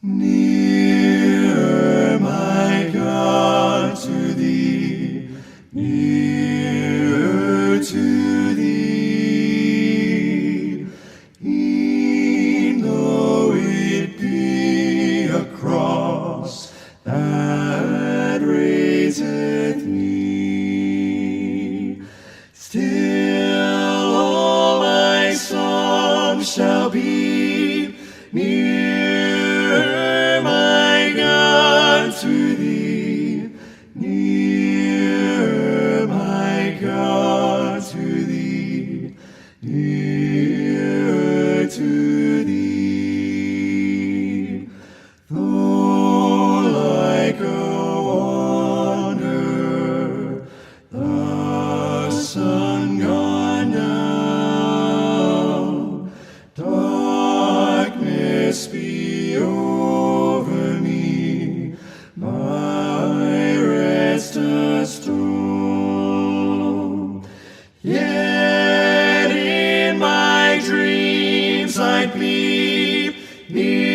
Nearer, my God, to thee, nearer to thee, e'en though it be a cross that raiseth me, still all my songs shall be nearer, my God, to thee, nearer, my God, to thee, nearer to thee. Though like a wanderer, the sun gone down, darkness be over me, my rest a stone. Yet in my dreams I peep near